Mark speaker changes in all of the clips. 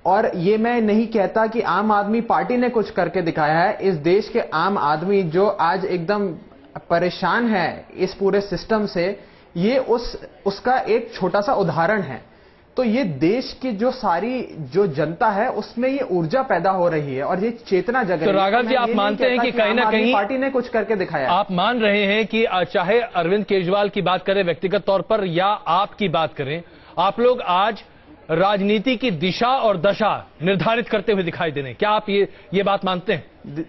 Speaker 1: और ये मैं नहीं कहता कि आम आदमी पार्टी ने कुछ करके दिखाया है। इस देश के आम आदमी जो आज एकदम परेशान है इस पूरे सिस्टम से, ये उसका एक छोटा सा उदाहरण है। तो ये देश की जो जनता है उसमें ये ऊर्जा पैदा हो रही है और ये चेतना जग रही है।
Speaker 2: तो राघव जी, आप मानते हैं कि कहीं ना कहीं
Speaker 1: पार्टी ने कुछ करके दिखाया?
Speaker 2: आप मान रहे हैं कि चाहे अरविंद केजरीवाल की बात करें व्यक्तिगत तौर पर या आपकी बात करें, आप लोग आज राजनीति की दिशा और दशा निर्धारित करते हुए दिखाई दे रहे हैं। क्या आप ये बात मानते हैं?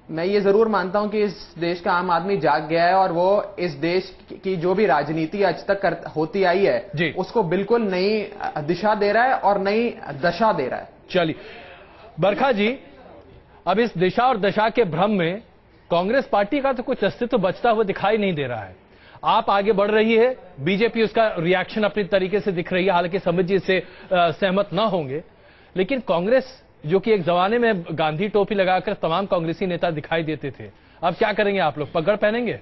Speaker 1: मैं ये जरूर मानता हूं कि इस देश का आम आदमी जाग गया है और वो इस देश की जो भी राजनीति आज तक होती आई है उसको बिल्कुल नई दिशा दे रहा है और नई दशा दे रहा है।
Speaker 2: चलिए बरखा जी, अब इस दिशा और दशा के भ्रम में कांग्रेस पार्टी का तो कुछ अस्तित्व बचता हुआ दिखाई नहीं दे रहा है। आप आगे बढ़ रही है, बीजेपी उसका रिएक्शन अपनी तरीके से दिख रही है, हालांकि समित जी इससे सहमत न होंगे, लेकिन कांग्रेस जो कि एक जमाने में गांधी टोपी लगाकर तमाम कांग्रेसी नेता दिखाई देते थे, अब क्या करेंगे आप लोग? पगड़ पहनेंगे?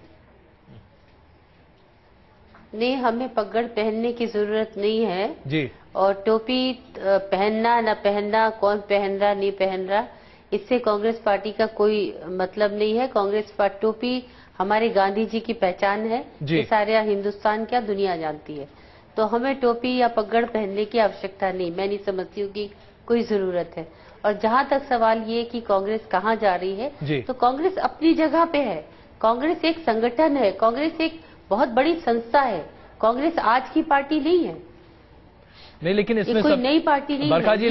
Speaker 3: नहीं, हमें पगड़ पहनने की जरूरत नहीं है
Speaker 2: जी।
Speaker 3: और टोपी पहनना न पहनना, कौन पहन रहा नहीं पहन रहा, इससे कांग्रेस पार्टी का कोई मतलब नहीं है। कांग्रेस पार्टी टोपी हमारे गांधी जी की पहचान है, ये सारे हिंदुस्तान क्या दुनिया जानती है। तो हमें टोपी या पगड़ पहनने की आवश्यकता नहीं, मैं नहीं समझती हूँ कि कोई जरूरत है। और जहां तक सवाल ये कि कांग्रेस कहां जा रही है, तो कांग्रेस अपनी जगह पे है। कांग्रेस एक संगठन है, कांग्रेस एक बहुत बड़ी संस्था है। कांग्रेस आज की पार्टी नहीं है।
Speaker 2: नहीं, लेकिन इसमें
Speaker 3: कोई नई पार्टी नहीं
Speaker 2: बरखा जी,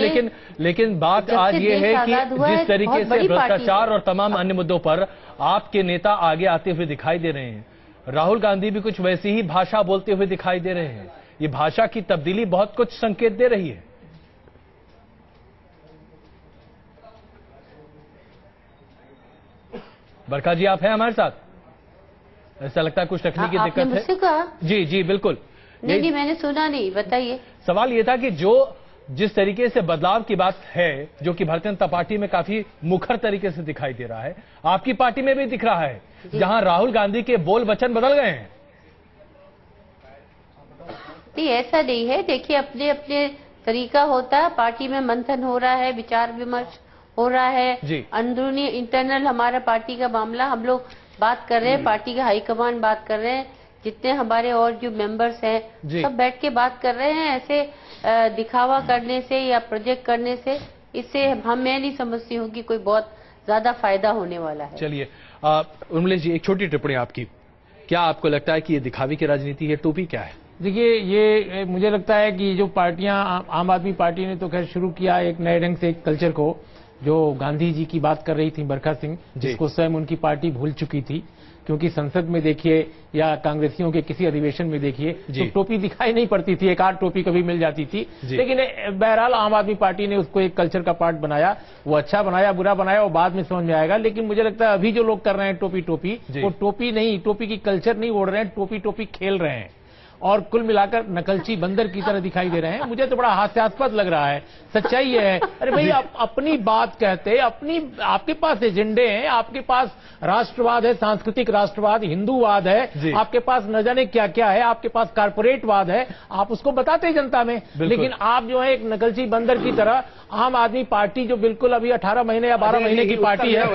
Speaker 2: लेकिन बात आज ये है कि जिस तरीके से भ्रष्टाचार और तमाम अन्य मुद्दों पर आपके नेता आगे आते हुए दिखाई दे रहे हैं, राहुल गांधी भी कुछ वैसी ही भाषा बोलते हुए दिखाई दे रहे हैं। ये भाषा की तब्दीली बहुत कुछ संकेत दे रही है। बरखा जी, आप हैं हमारे साथ? ऐसा लगता है कुछ तकनीकी दिक्कत है।
Speaker 3: मुझसे कहा?
Speaker 2: जी जी बिल्कुल।
Speaker 3: नहीं, मैंने सुना नहीं, बताइए।
Speaker 2: सवाल ये था कि जिस तरीके से बदलाव की बात है, जो कि भारतीय जनता पार्टी में काफी मुखर तरीके से दिखाई दे रहा है, आपकी पार्टी में भी दिख रहा है, जहां राहुल गांधी के बोल वचन बदल गए हैं।
Speaker 3: नहीं, ऐसा नहीं है। देखिए, अपने अपने तरीका होता है, पार्टी में मंथन हो रहा है, विचार विमर्श हो रहा है, अंदरूनी इंटरनल हमारा पार्टी का मामला, हम लोग बात कर रहे हैं, पार्टी का हाईकमान बात कर रहे हैं, जितने हमारे और जो मेंबर्स हैं सब बैठ के बात कर रहे हैं। ऐसे दिखावा करने से या प्रोजेक्ट करने से, इससे मैं नहीं समझती हूँ कि कोई बहुत ज्यादा फायदा होने वाला है।
Speaker 2: चलिए उर्मिला जी, एक छोटी टिप्पणी आपकी। क्या आपको लगता है कि ये दिखावे की राजनीति है? टोपी क्या है?
Speaker 4: देखिए, ये मुझे लगता है कि जो पार्टियां, आम आदमी पार्टी ने तो खैर शुरू किया एक नए ढंग से एक कल्चर को, जो गांधी जी की बात कर रही थी बरखा सिंह, जिसको स्वयं उनकी पार्टी भूल चुकी थी। क्योंकि संसद में देखिए या कांग्रेसियों के किसी अधिवेशन में देखिए तो टोपी दिखाई नहीं पड़ती थी, एक आध टोपी कभी मिल जाती थी। लेकिन बहरहाल आम आदमी पार्टी ने उसको एक कल्चर का पार्ट बनाया। वो अच्छा बनाया बुरा बनाया वो बाद में समझ में आएगा। लेकिन मुझे लगता है अभी जो लोग कर रहे हैं टोपी वो टोपी नहीं, टोपी की कल्चर नहीं ओढ़ रहे हैं, टोपी खेल रहे हैं और कुल मिलाकर नकलची बंदर की तरह दिखाई दे रहे हैं। मुझे तो बड़ा हास्यास्पद लग रहा है। सच्चाई ये है, अरे भाई आप अपनी बात कहते, आपके पास एजेंडे हैं, आपके पास राष्ट्रवाद है, सांस्कृतिक राष्ट्रवाद, हिंदूवाद है, आपके पास न जाने क्या क्या है, आपके पास कारपोरेटवाद है, आप उसको बताते हैं जनता में। लेकिन आप जो है एक नकलची बंदर की तरह, आम आदमी पार्टी जो बिल्कुल अभी 18 महीने या 12 महीने की पार्टी है,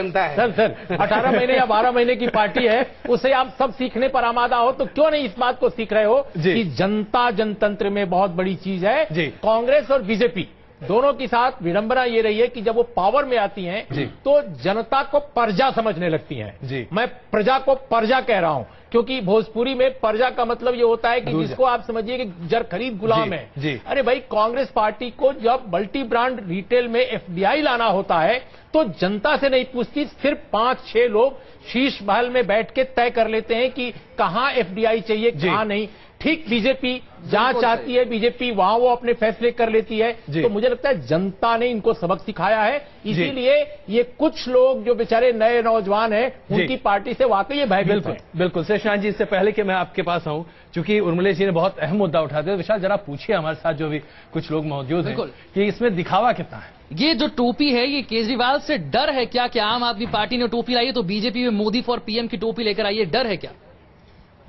Speaker 4: सर 18 महीने या 12 महीने की पार्टी है, उससे आप सब सीखने पर आमादा हो, तो क्यों नहीं इस बात को सीख रहे हो कि जनता जनतंत्र में बहुत बड़ी चीज है। कांग्रेस और बीजेपी दोनों के साथ विडंबना ये रही है कि जब वो पावर में आती हैं तो जनता को प्रजा समझने लगती हैं। मैं प्रजा को प्रजा कह रहा हूं क्योंकि भोजपुरी में प्रजा का मतलब ये होता है कि जिसको आप समझिए कि जर खरीद गुलाम है। अरे भाई, कांग्रेस पार्टी को जब मल्टी ब्रांड रिटेल में एफडीआई लाना होता है तो जनता से नहीं पूछती, सिर्फ 5-6 लोग शीश महल में बैठ के तय कर लेते हैं कि कहां एफडीआई चाहिए कहां नहीं। ठीक बीजेपी जहां चाहती है बीजेपी वहां वो अपने फैसले कर लेती है। तो मुझे लगता है जनता ने इनको सबक सिखाया है, इसीलिए ये कुछ लोग जो बेचारे नए नौजवान हैं उनकी पार्टी से वाकई भयभीत हैं।
Speaker 2: बिल्कुल शेषनाथ जी, इससे पहले कि मैं आपके पास आऊं, चूंकि उर्मिला जी ने बहुत अहम मुद्दा उठा दिया, विशाल जरा पूछिए हमारे साथ जो भी कुछ लोग मौजूद हैं कि इसमें दिखावा कितना है।
Speaker 5: ये जो टोपी है, ये केजरीवाल से डर है क्या कि आम आदमी पार्टी ने टोपी लाई है तो बीजेपी में मोदी फॉर पीएम की टोपी लेकर आई है, डर है क्या?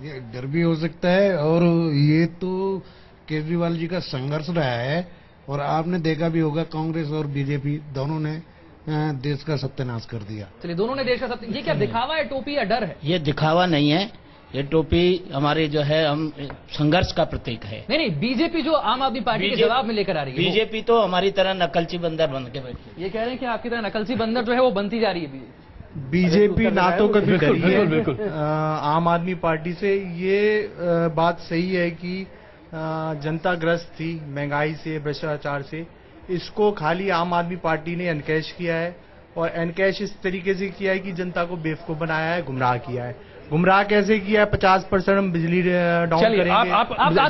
Speaker 6: ये डर भी हो सकता है और ये तो केजरीवाल जी का संघर्ष रहा है और आपने देखा भी होगा कांग्रेस और बीजेपी दोनों ने देश का सत्यानाश कर दिया।
Speaker 5: चलिए, दोनों ने देश का ये क्या दिखावा है, टोपी या डर है?
Speaker 7: ये दिखावा नहीं है, ये टोपी हमारे जो है हम संघर्ष का प्रतीक है।
Speaker 5: नहीं, बीजेपी जो आम आदमी पार्टी के जवाब में लेकर आ रही है,
Speaker 7: बीजेपी तो हमारी तरह नकलची बंदर बन के बैठी है।
Speaker 5: ये कह रहे हैं कि आपकी तरह नकलची बंदर जो है वो बनती जा रही है।
Speaker 8: बीजेपी ना तो कभी डरी है
Speaker 2: बिल्कुल
Speaker 8: आम आदमी पार्टी से। ये बात सही है कि जनता ग्रस्त थी महंगाई से, भ्रष्टाचार से। इसको खाली आम आदमी पार्टी ने एनकैश किया है, और एनकैश इस तरीके से किया है कि जनता को बेवकूफ बनाया है, गुमराह किया है। गुमराह कैसे किया है? 50% हम बिजली डाउन करेंगे।
Speaker 5: आप गुमराह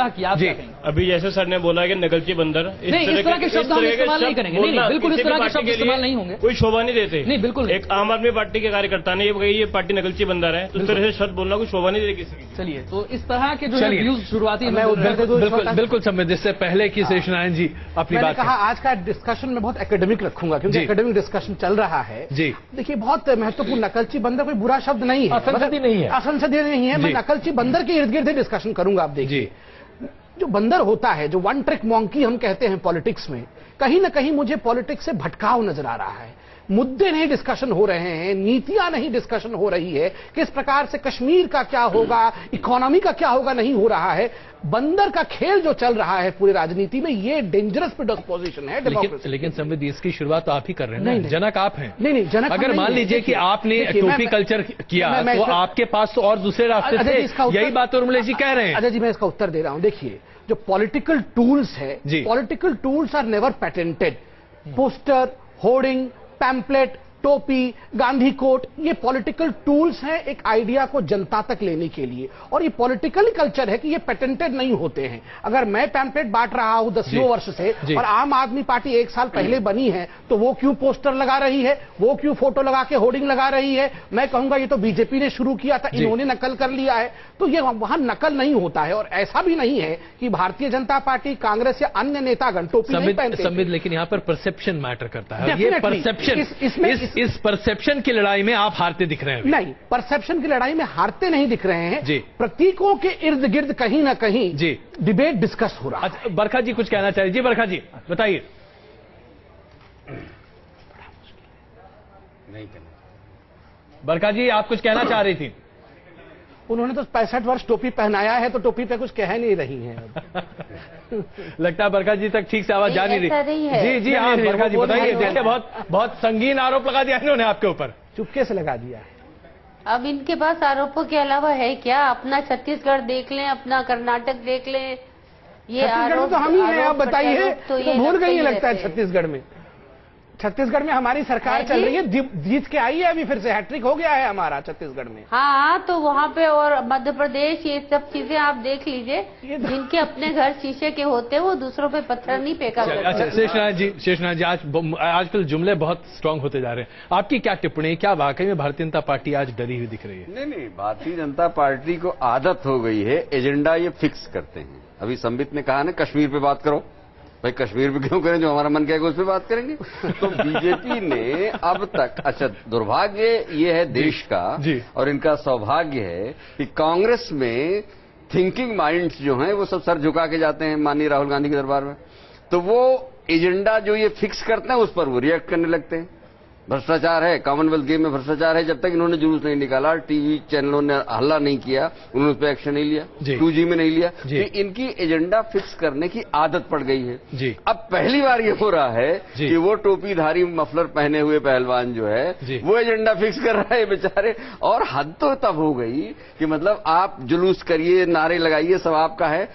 Speaker 5: किया, आप क्या कहेंगे?
Speaker 9: अभी जैसे सर ने बोला कि नकलची बंदर,
Speaker 5: इस तरह के शब्द हम इस्तेमाल नहीं करेंगे। नहीं, बिल्कुल इस तरह के शब्द इस्तेमाल नहीं होंगे।
Speaker 9: कोई शोभा नहीं देते।
Speaker 5: नहीं, बिल्कुल
Speaker 9: एक आम आदमी पार्टी के कार्यकर्ता ने ये पार्टी नकलची बंदर है, तो इस तरह से शब्द बोलना कोई शोभा नहीं देते किसी की।
Speaker 5: चलिए, तो इस तरह के जो व्यूज शुरुआती
Speaker 2: बिल्कुल समय जिससे पहले की शेषनारायण जी अपनी बात
Speaker 10: कहा, आज का डिस्कशन में बहुत एकेडमिक रखूंगा क्योंकि एकेडमिक डिस्कशन चल रहा है।
Speaker 2: जी
Speaker 10: देखिए, बहुत महत्वपूर्ण, नकलची बंदर कोई बुरा शब्द नहीं है,
Speaker 4: असंसदीय नहीं है,
Speaker 10: असंसदीय नहीं है। मैं नकलची बंदर के इर्द गिर्द ही डिस्कशन करूंगा। आप देखिए, जो बंदर होता है, जो वन ट्रिक मॉन्की हम कहते हैं पॉलिटिक्स में, कहीं ना कहीं मुझे पॉलिटिक्स से भटकाव नजर आ रहा है। मुद्दे नहीं डिस्कशन हो रहे हैं, नीतियां नहीं डिस्कशन हो रही है, किस प्रकार से कश्मीर का क्या होगा, इकोनॉमी का क्या होगा, नहीं हो रहा है। बंदर का खेल जो चल रहा है पूरी राजनीति में, ये डेंजरस पोजीशन है डेमोक्रेसी।
Speaker 2: लेकिन संविद, इसकी शुरुआत तो आप ही कर रहे हैं। नहीं, जनक आप हैं।
Speaker 10: नहीं, जनक
Speaker 2: अगर मान लीजिए कि आपने टोपी कल्चर किया तो आपके पास तो और दूसरे रास्ते थे। यही बात उर्मिला जी कह रहे हैं।
Speaker 10: अजय जी, मैं इसका उत्तर दे रहा हूं। देखिए, जो पॉलिटिकल टूल्स है, political tools are never patented. Poster, hoarding, pamphlet, टोपी, गांधी कोट, ये पॉलिटिकल टूल्स हैं एक आइडिया को जनता तक लेने के लिए, और ये पॉलिटिकल कल्चर है कि ये पेटेंटेड नहीं होते हैं। अगर मैं पैम्पलेट बांट रहा हूं 10 वर्ष से, और आम आदमी पार्टी 1 साल पहले बनी है, तो वो क्यों पोस्टर लगा रही है, वो क्यों फोटो लगा के होर्डिंग लगा रही है? मैं कहूंगा ये तो बीजेपी ने शुरू किया था, इन्होंने नकल कर लिया है। तो ये वहां नकल नहीं होता है, और ऐसा भी नहीं है कि भारतीय जनता पार्टी, कांग्रेस या अन्य नेतागण टोपी नहीं पहनते।
Speaker 2: लेकिन यहाँ पर परसेप्शन मैटर करता है। ये परसेप्शन, इस परसेप्शन की लड़ाई में आप हारते दिख रहे हैं।
Speaker 10: नहीं, परसेप्शन की लड़ाई में हारते नहीं दिख रहे हैं। प्रतीकों के इर्द गिर्द कहीं ना कहीं डिबेट डिस्कस हो रहा है।
Speaker 2: बरखा जी कुछ कहना चाह रही। जी बरखा जी बताइए। बरखा जी आप कुछ कहना चाह रही थी।
Speaker 10: उन्होंने तो 65 वर्ष टोपी पहनाया है, तो टोपी पे कुछ कह नहीं रही हैं।
Speaker 2: लगता है बरखा जी तक ठीक से आवाज जा नहीं रही। जी आप बरखा जी बताइए। देखिए, बहुत संगीन आरोप लगा दिया इन्होंने आपके ऊपर।
Speaker 10: चुपके से लगा दिया है।
Speaker 3: अब इनके पास आरोपों के अलावा है क्या? अपना छत्तीसगढ़ देख लें, अपना कर्नाटक देख लें। ये
Speaker 10: आरोप तो हम ही हैं, आप बताइए। तो भूल गई लगता है छत्तीसगढ़ में हमारी सरकार चल रही है, जीत के आई है अभी, फिर से हैट्रिक हो गया है हमारा छत्तीसगढ़ में।
Speaker 3: हाँ, तो वहाँ पे और मध्य प्रदेश, ये सब चीजें आप देख लीजिए। जिनके अपने घर शीशे के होते हैं, वो दूसरों पे पत्थर नहीं फेंका करते।
Speaker 2: अच्छा, शेषनारायण जी, आजकल जुमले बहुत स्ट्रांग होते जा रहे हैं। आपकी क्या टिप्पणी, क्या वाकई में भारतीय जनता पार्टी आज डरी हुई दिख रही है?
Speaker 11: नहीं, भारतीय जनता पार्टी को आदत हो गई है, एजेंडा ये फिक्स करते हैं। अभी संबित ने कहा ना, कश्मीर पे बात करो। भाई कश्मीर पे क्यों करें? जो हमारा मन कहेगा उस पर बात करेंगे। तो बीजेपी ने अब तक, अच्छा दुर्भाग्य ये है देश का, और इनका सौभाग्य है कि कांग्रेस में थिंकिंग माइंड्स जो हैं वो सब सर झुका के जाते हैं माननीय राहुल गांधी के दरबार में। तो वो एजेंडा जो ये फिक्स करते हैं उस पर वो रिएक्ट करने लगते हैं। भ्रष्टाचार है, कॉमनवेल्थ गेम में भ्रष्टाचार है, जब तक इन्होंने जुलूस नहीं निकाला, टीवी चैनलों ने हल्ला नहीं किया, उन्होंने उस पर एक्शन नहीं लिया, 2G में नहीं लिया, तो इनकी एजेंडा फिक्स करने की आदत पड़ गई है। अब पहली बार ये हो रहा है कि वो टोपीधारी मफलर पहने हुए पहलवान जो है वो एजेंडा फिक्स कर रहा है बेचारे। और हद तो तब हो गई कि मतलब आप जुलूस करिए, नारे लगाइए, सब आपका है।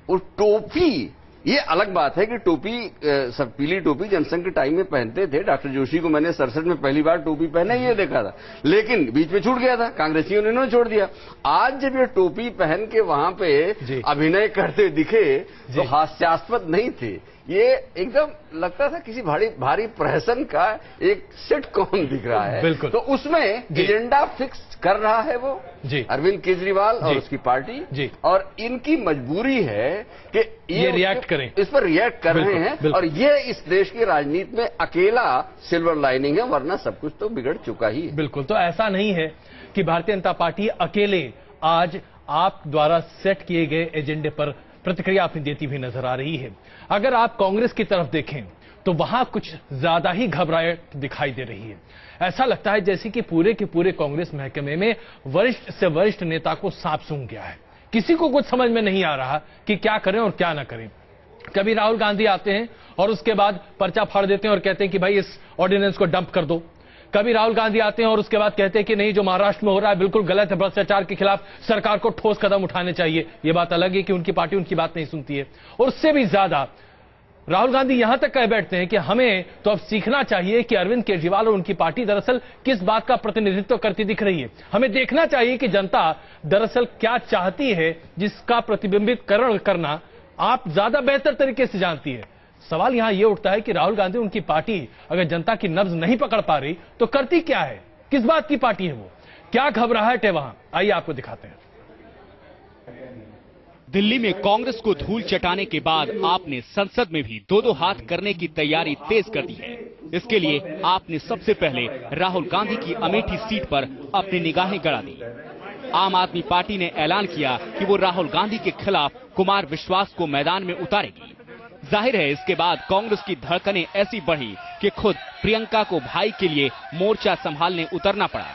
Speaker 11: और टोपी, ये अलग बात है कि टोपी, सब पीली टोपी जनसंघ के टाइम में पहनते थे। डॉक्टर जोशी को मैंने 67 में पहली बार टोपी पहना ये देखा था, लेकिन बीच में छूट गया था, कांग्रेसियों ने इन्होंने छोड़ दिया। आज जब ये टोपी पहन के वहां पे अभिनय करते दिखे तो हास्यास्पद नहीं थे, ये एकदम लगता था किसी भारी प्रहसन का एक सिटकॉम दिख रहा है।
Speaker 2: बिल्कुल।
Speaker 11: तो उसमें एजेंडा फिक्स कर रहा है वो अरविंद केजरीवाल और उसकी पार्टी, और इनकी मजबूरी है कि
Speaker 2: ये रिएक्ट करें,
Speaker 11: इस पर रिएक्ट कर रहे हैं। और ये इस देश की राजनीति में अकेला सिल्वर लाइनिंग है, वरना सब कुछ तो बिगड़ चुका ही है।
Speaker 2: बिल्कुल। तो ऐसा नहीं है कि भारतीय जनता पार्टी अकेले आज आप द्वारा सेट किए गए एजेंडे पर प्रतिक्रिया अपनी देती हुई नजर आ रही है। अगर आप कांग्रेस की तरफ देखें तो वहां कुछ ज्यादा ही घबराहट दिखाई दे रही है। ऐसा लगता है जैसे कि पूरे के पूरे कांग्रेस महकमे में वरिष्ठ से वरिष्ठ नेता को सांप सूंघ गया है। किसी को कुछ समझ में नहीं आ रहा कि क्या करें और क्या ना करें। कभी राहुल गांधी आते हैं और उसके बाद पर्चा फाड़ देते हैं और कहते हैं कि भाई इस ऑर्डिनेंस को डंप कर दो। कभी राहुल गांधी आते हैं और उसके बाद कहते हैं कि नहीं, जो महाराष्ट्र में हो रहा है बिल्कुल गलत है, भ्रष्टाचार के खिलाफ सरकार को ठोस कदम उठाने चाहिए। यह बात अलग है कि उनकी पार्टी उनकी बात नहीं सुनती है। और उससे भी ज्यादा राहुल गांधी यहां तक कह बैठते हैं कि हमें तो अब सीखना चाहिए कि अरविंद केजरीवाल और उनकी पार्टी दरअसल किस बात का प्रतिनिधित्व करती दिख रही है। हमें देखना चाहिए कि जनता दरअसल क्या चाहती है, जिसका प्रतिबिंबित करना आप ज्यादा बेहतर तरीके से जानती है। सवाल यहां यह उठता है कि राहुल गांधी उनकी पार्टी अगर जनता की नब्ज नहीं पकड़ पा रही तो करती क्या है, किस बात की पार्टी है वो, क्या घबराहट है वहां, आइए आपको दिखाते हैं।
Speaker 12: दिल्ली में कांग्रेस को धूल चटाने के बाद आपने संसद में भी दो हाथ करने की तैयारी तेज कर दी है। इसके लिए आपने सबसे पहले राहुल गांधी की अमेठी सीट पर अपनी निगाहें गड़ा दी। आम आदमी पार्टी ने ऐलान किया कि वो राहुल गांधी के खिलाफ कुमार विश्वास को मैदान में उतारेगी। जाहिर है इसके बाद कांग्रेस की धड़कनें ऐसी बढ़ी कि खुद प्रियंका को भाई के लिए मोर्चा संभालने उतरना पड़ा।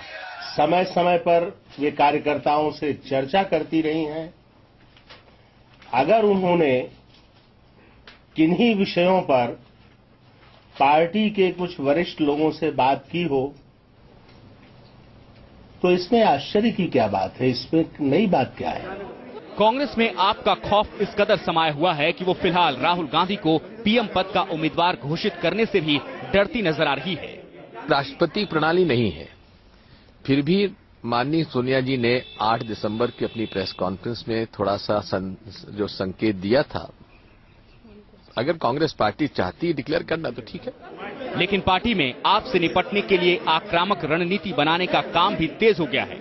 Speaker 13: समय समय पर वे कार्यकर्ताओं से चर्चा करती रही हैं। अगर उन्होंने किन्हीं विषयों पर पार्टी के कुछ वरिष्ठ लोगों से बात की हो तो इसमें आश्चर्य की क्या बात है, इसमें नई बात क्या है।
Speaker 12: कांग्रेस में आपका खौफ इस कदर समाया हुआ है कि वो फिलहाल राहुल गांधी को पीएम पद का उम्मीदवार घोषित करने से भी डरती नजर आ रही है।
Speaker 14: राष्ट्रपति प्रणाली नहीं है, फिर भी माननीय सोनिया जी ने 8 दिसंबर की अपनी प्रेस कॉन्फ्रेंस में थोड़ा सा जो संकेत दिया था, अगर कांग्रेस पार्टी चाहती है डिक्लेयर करना तो ठीक है।
Speaker 12: लेकिन पार्टी में आपसे निपटने के लिए आक्रामक रणनीति बनाने का काम भी तेज हो गया है।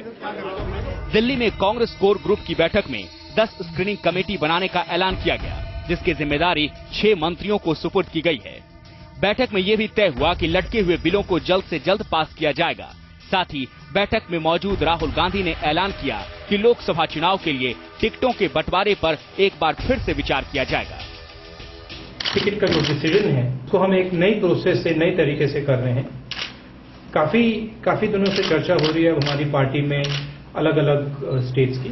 Speaker 12: दिल्ली में कांग्रेस कोर ग्रुप की बैठक में 10 स्क्रीनिंग कमेटी बनाने का ऐलान किया गया, जिसकी जिम्मेदारी 6 मंत्रियों को सुपुर्द की गई है। बैठक में यह भी तय हुआ कि लटके हुए बिलों को जल्द से जल्द पास किया जाएगा। साथ ही बैठक में मौजूद राहुल गांधी ने ऐलान किया कि लोकसभा चुनाव के लिए टिकटों के बंटवारे पर एक बार फिर से विचार किया जाएगा।
Speaker 15: टिकट का जो डिसीजन है उसको हम एक नई प्रोसेस से, नई तरीके से कर रहे हैं। काफी दिनों से चर्चा हो रही है हमारी पार्टी में अलग अलग स्टेट्स की।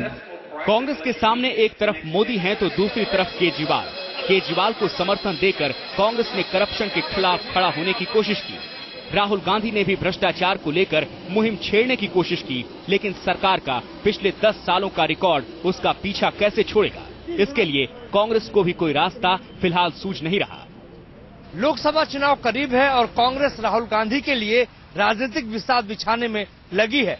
Speaker 12: कांग्रेस के सामने एक तरफ मोदी हैं तो दूसरी तरफ केजरीवाल को समर्थन देकर कांग्रेस ने करप्शन के खिलाफ खड़ा होने की कोशिश की। राहुल गांधी ने भी भ्रष्टाचार को लेकर मुहिम छेड़ने की कोशिश की, लेकिन सरकार का पिछले 10 सालों का रिकॉर्ड उसका पीछा कैसे छोड़ेगा। इसके लिए कांग्रेस को भी कोई रास्ता फिलहाल सूझ नहीं रहा।
Speaker 16: लोकसभा चुनाव करीब है और कांग्रेस राहुल गांधी के लिए राजनीतिक विषाद बिछाने में लगी है,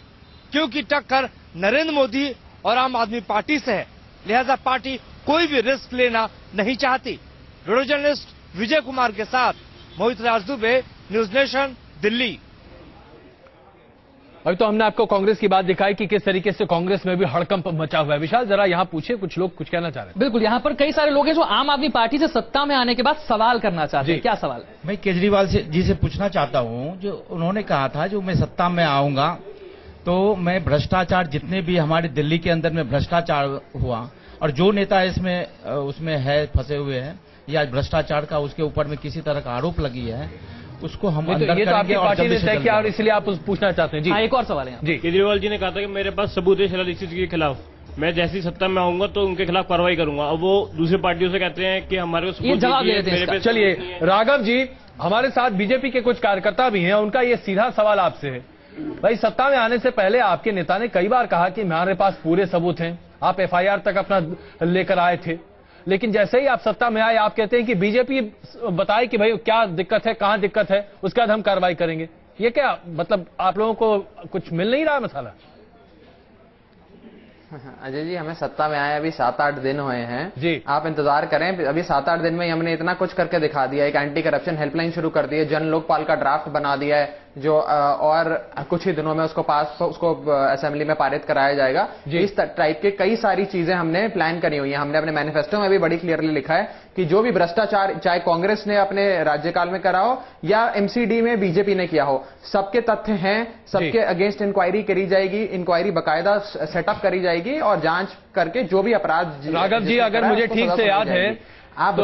Speaker 16: क्योंकि टक्कर नरेंद्र मोदी और आम आदमी पार्टी से है। लिहाजा पार्टी कोई भी रिस्क लेना नहीं चाहती। वीडियो जर्नलिस्ट विजय कुमार के साथ मोहित राज दुबे, न्यूज नेशन, दिल्ली।
Speaker 2: अभी तो हमने आपको कांग्रेस की बात दिखाई कि किस तरीके से कांग्रेस में भी हड़कंप मचा हुआ है। विशाल, जरा यहाँ पूछे, कुछ लोग कुछ कहना चाह रहे हैं।
Speaker 5: बिल्कुल, यहाँ पर कई सारे लोग हैं जो आम आदमी पार्टी से सत्ता में आने के बाद सवाल करना चाहते हैं। क्या सवाल है?
Speaker 17: मैं केजरीवाल जी से पूछना चाहता हूँ, जो उन्होंने कहा था जो मैं सत्ता में आऊंगा तो मैं भ्रष्टाचार, जितने भी हमारे दिल्ली के अंदर में भ्रष्टाचार हुआ और जो नेता इसमें उसमें है फंसे हुए हैं या भ्रष्टाचार का उसके ऊपर में किसी तरह का आरोप लगी है, उसको हम अंदर
Speaker 2: ये तो आपकी पार्टी ने तय किया और इसलिए आप पूछना चाहते हैं। जी
Speaker 5: एक और सवाल है जी।
Speaker 9: केजरीवाल जी ने कहा था कि मेरे पास सबूत है शीला दीक्षित के खिलाफ, मैं जैसी सत्ता में आऊंगा तो उनके खिलाफ कार्रवाई करूंगा। अब वो दूसरी पार्टियों से कहते हैं कि हमारे को
Speaker 5: जवाब दे।
Speaker 2: चलिए राघव जी, हमारे साथ बीजेपी के कुछ कार्यकर्ता भी हैं, उनका ये सीधा सवाल आपसे है। भाई, सत्ता में आने से पहले आपके नेता ने कई बार कहा कि हमारे पास पूरे सबूत हैं, आप FIR तक अपना लेकर आए थे, लेकिन जैसे ही आप सत्ता में आए आप कहते हैं कि बीजेपी बताए कि भाई क्या दिक्कत है, कहां दिक्कत है, उसके बाद हम कार्रवाई करेंगे। ये क्या मतलब, आप लोगों को कुछ मिल नहीं रहा है मसाला?
Speaker 1: अजय जी, हमें सत्ता में आए अभी 7-8 दिन हुए हैं
Speaker 2: जी।
Speaker 1: आप इंतजार करें, अभी 7-8 दिन में हमने इतना कुछ करके दिखा दिया। एक एंटी करप्शन हेल्पलाइन शुरू कर दी है, जन लोकपाल का ड्राफ्ट बना दिया है, जो और कुछ ही दिनों में उसको असेंबली में पारित कराया जाएगा। इस टाइप के कई सारी चीजें हमने प्लान करी हुई हैं। हमने अपने मैनिफेस्टो में भी बड़ी क्लियरली लिखा है कि जो भी भ्रष्टाचार चाहे कांग्रेस ने अपने राज्यकाल में करा हो या एमसीडी में बीजेपी ने किया हो, सबके तथ्य हैं, सबके अगेंस्ट इंक्वायरी करी जाएगी, इंक्वायरी बकायदा सेटअप करी जाएगी और जांच करके जो भी अपराध
Speaker 2: राघव जी, अगर मुझे ठीक से याद है,
Speaker 1: आप